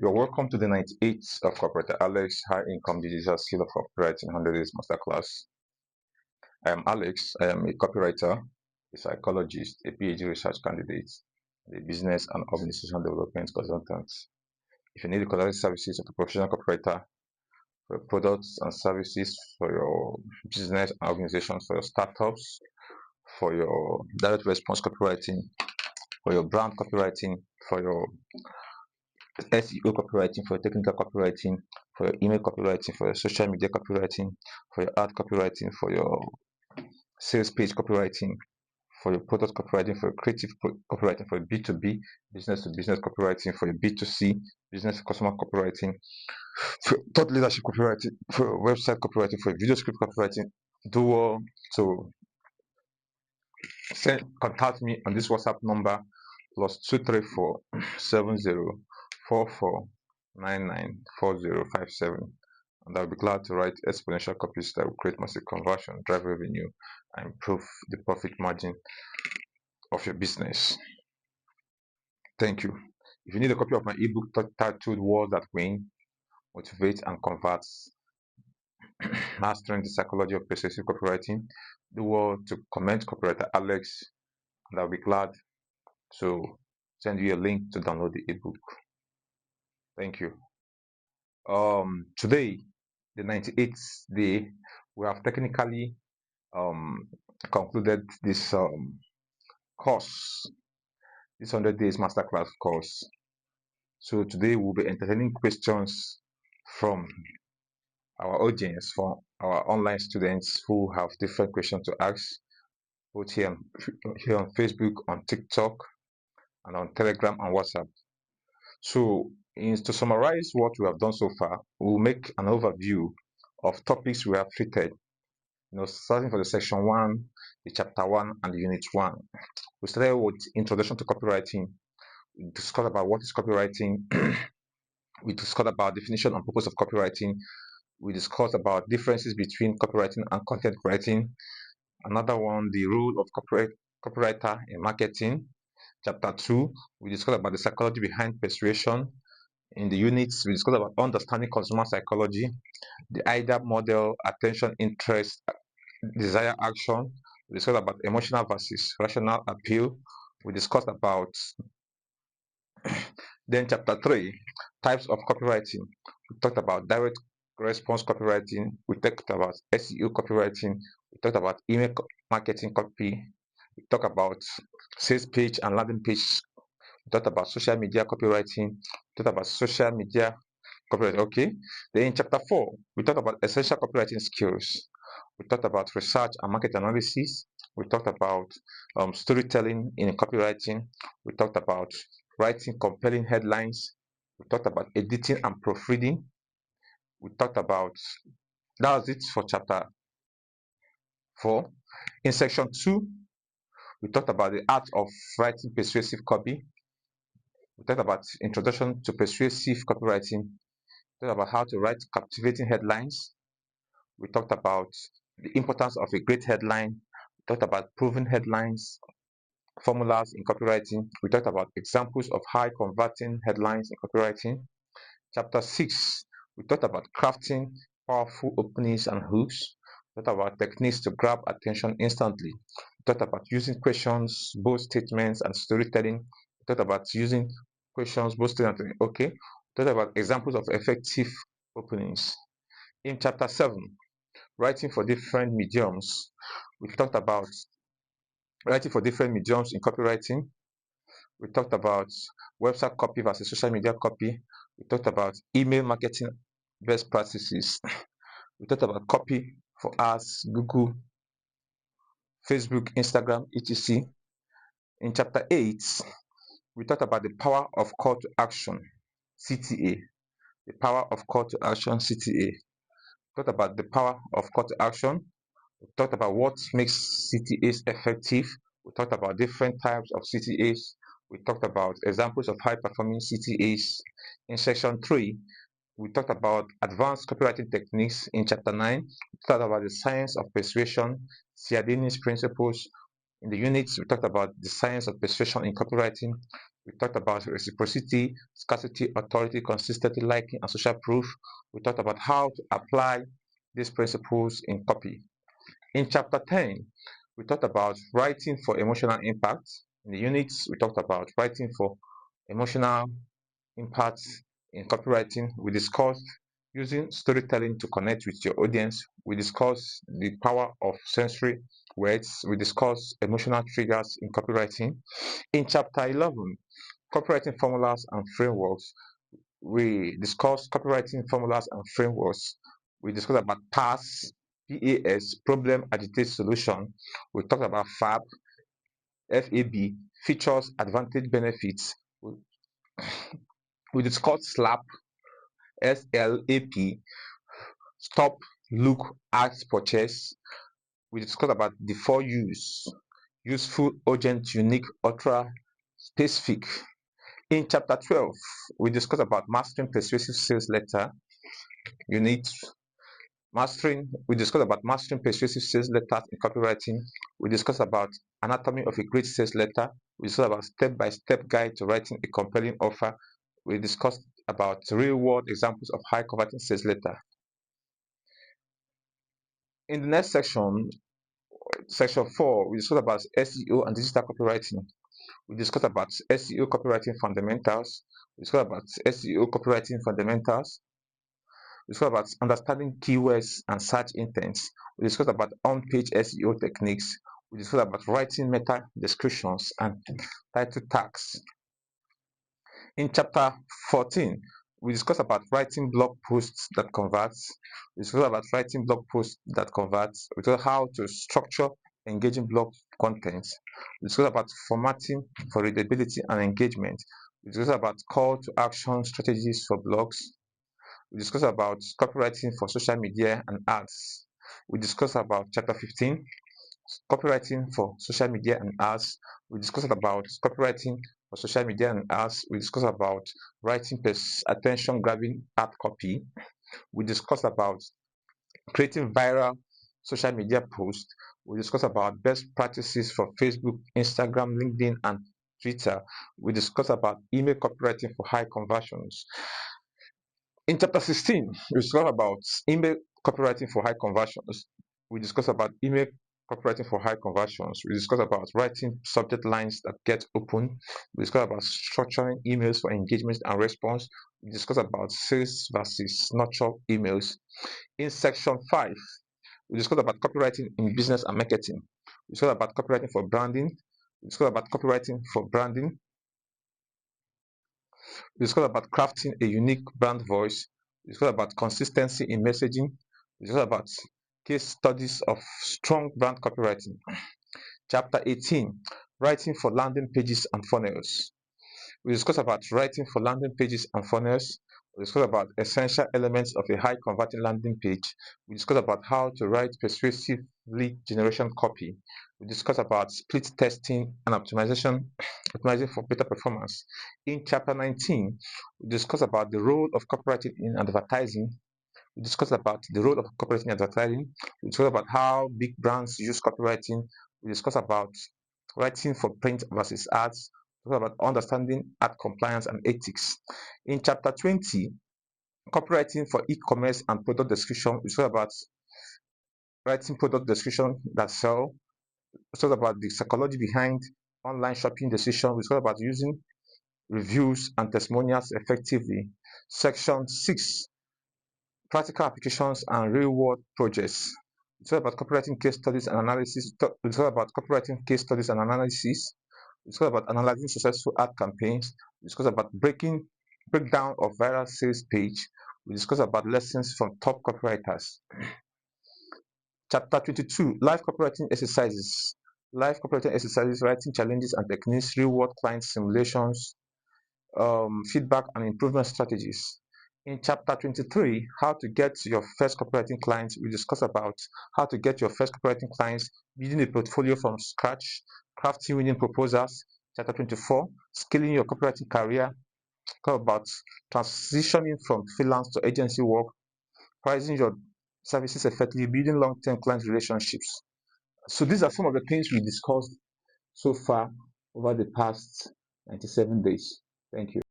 You're welcome to the 98th of Copywriter Alex High Income Digital Skill of Copywriting 100 Days Masterclass. I am Alex. I am a copywriter, a psychologist, a PhD research candidate, a business and organizational development consultant. If you need the quality services of a professional copywriter for your products and services for your business and organizations, for your startups, for your direct response copywriting, for your brand copywriting, for your SEO copywriting, for your technical copywriting, for your email copywriting, for your social media copywriting, for your ad copywriting, for your sales page copywriting, for your product copywriting, for your creative copywriting, for your B2B, business to business copywriting, for your B2C, business to customer copywriting, for your thought leadership copywriting, for your website copywriting, for your video script copywriting. Do well to contact me on this WhatsApp number +234 7044994057, and I'll be glad to write exponential copies that will create massive conversion, drive revenue, and improve the profit margin of your business. Thank you. If you need a copy of my ebook titled Words That Win, Motivate and Convert, Mastering the Psychology of Persuasive Copywriting, do well to comment Copywriter Alex, and I'll be glad to send you a link to download the ebook. Thank you. Today, the 98th day, we have technically concluded this course, this 100 days masterclass course. So today we'll be entertaining questions from our audience, from our online students who have different questions to ask, both here on Facebook, on TikTok, and on Telegram and WhatsApp. So to summarize what we have done so far, we'll make an overview of topics we have treated, starting from the section 1, the chapter 1, and the unit 1. We started with introduction to copywriting. We discussed about what is copywriting. We discussed about definition and purpose of copywriting. We discussed about differences between copywriting and content writing. Another one, the role of copywriter in marketing. Chapter 2, we discussed about the psychology behind persuasion. In the units, we discussed about understanding consumer psychology, the IDA model, attention, interest, desire, action. We discussed about emotional versus rational appeal. We discussed about then chapter 3, types of copywriting. We talked about direct response copywriting. We talked about SEO copywriting. We talked about email marketing copy. We talked about sales page and landing page. We talked about social media copywriting. We talked about social media copywriting. Okay. Then in chapter 4, we talked about essential copywriting skills. We talked about research and market analysis. We talked about storytelling in copywriting. We talked about writing compelling headlines. We talked about editing and proofreading. We talked about, that was it for chapter 4. In section 2, we talked about the art of writing persuasive copy. We talked about introduction to persuasive copywriting. We talked about how to write captivating headlines. We talked about the importance of a great headline. We talked about proven headlines, formulas in copywriting. We talked about examples of high converting headlines in copywriting. Chapter 6, we talked about crafting powerful openings and hooks. We talked about techniques to grab attention instantly. We talked about using questions, both statements, and storytelling. We talked about using questions, both statements. Okay. We talked about examples of effective openings. In chapter 7, writing for different mediums, we talked about writing for different mediums in copywriting. We talked about website copy versus social media copy. We talked about email marketing best practices. We talked about copy for ads, Google, Facebook, Instagram, etc. In chapter 8, we talked about the power of call to action, CTA. The power of call to action, CTA. We talked about the power of call to action. We talked about what makes CTAs effective. We talked about different types of CTAs. We talked about examples of high-performing CTAs. In section 3, we talked about advanced copywriting techniques. In chapter 9, we talked about the science of persuasion, Cialdini's principles. In the units, we talked about the science of persuasion in copywriting. We talked about reciprocity, scarcity, authority, consistency, liking, and social proof. We talked about how to apply these principles in copy. In chapter 10, we talked about writing for emotional impact. In the units, we talked about writing for emotional impact in copywriting. We discussed using storytelling to connect with your audience. We discussed the power of sensory words. We discussed emotional triggers in copywriting. In chapter 11, copywriting formulas and frameworks, we discussed copywriting formulas and frameworks. We discussed about PAS, PAS, problem, agitate, solution. We talked about FAB, features, advantage, benefits. We discussed SLAP, SLAP, stop, look, act, purchase. We discussed about the four U's: useful, urgent, unique, ultra, specific. In chapter 12, we discussed about mastering persuasive sales letter. Unit we discussed about mastering persuasive sales letters in copywriting. We discussed about anatomy of a great sales letter. We discussed about step-by-step guide to writing a compelling offer. We discussed about real-world examples of high converting sales letter. In the next section 4, we discussed about SEO and digital copywriting. We discussed about SEO copywriting fundamentals. We discussed about SEO copywriting fundamentals. We discussed about understanding keywords and search intents. We discussed about on-page SEO techniques. We discussed about writing meta descriptions and title tags. In chapter 14, we discussed about writing blog posts that converts. We discussed about writing blog posts that converts. We discussed how to structure engaging blog content. We discussed about formatting for readability and engagement. We discussed about call to action strategies for blogs. We discussed about copywriting for social media and ads. We discussed about chapter 15, copywriting for social media and ads. We discussed about copywriting for social media and ads. We discussed about writing attention grabbing ad copy. We discussed about creating viral social media posts. We discussed about best practices for Facebook, Instagram, LinkedIn, and Twitter. We discussed about email copywriting for high conversions. In chapter 16, we discuss about email copywriting for high conversions. We discuss about email copywriting for high conversions. We discuss about writing subject lines that get open. We discuss about structuring emails for engagement and response. We discuss about sales versus nurture emails. In section 5, we discuss about copywriting in business and marketing. We discuss about copywriting for branding. We discuss about copywriting for branding. We discuss about crafting a unique brand voice. We discuss about consistency in messaging. We discuss about case studies of strong brand copywriting. Chapter 18, writing for landing pages and funnels. We discuss about writing for landing pages and funnels. We discuss about essential elements of a high converting landing page. We discuss about how to write persuasive lead generation copy. We discuss about split testing and optimizing for better performance. In chapter 19, we discuss about the role of copywriting in advertising. We discuss about the role of copywriting in advertising. We discuss about how big brands use copywriting. We discuss about writing for print versus ads. We discuss about understanding ad compliance and ethics. In chapter 20, copywriting for e-commerce and product description, we discuss about writing product description that sell. We talk about the psychology behind online shopping decision. We talk about using reviews and testimonials effectively. Section 6, practical applications and real-world projects. We talk about copywriting case studies and analysis. We talk about copywriting case studies and analysis. We talk about analyzing successful ad campaigns. We discuss about breakdown of viral sales page. We discuss about lessons from top copywriters. Chapter 22, live copywriting exercises. Live copywriting exercises, writing challenges and techniques, real-world client simulations, feedback and improvement strategies. In chapter 23, how to get your first copywriting clients, we discuss about how to get your first copywriting clients, building a portfolio from scratch, crafting winning proposals. Chapter 24, scaling your copywriting career, talk about transitioning from freelance to agency work, pricing your services effectively, building long-term client relationships. So these are some of the things we discussed so far over the past 97 days. Thank you.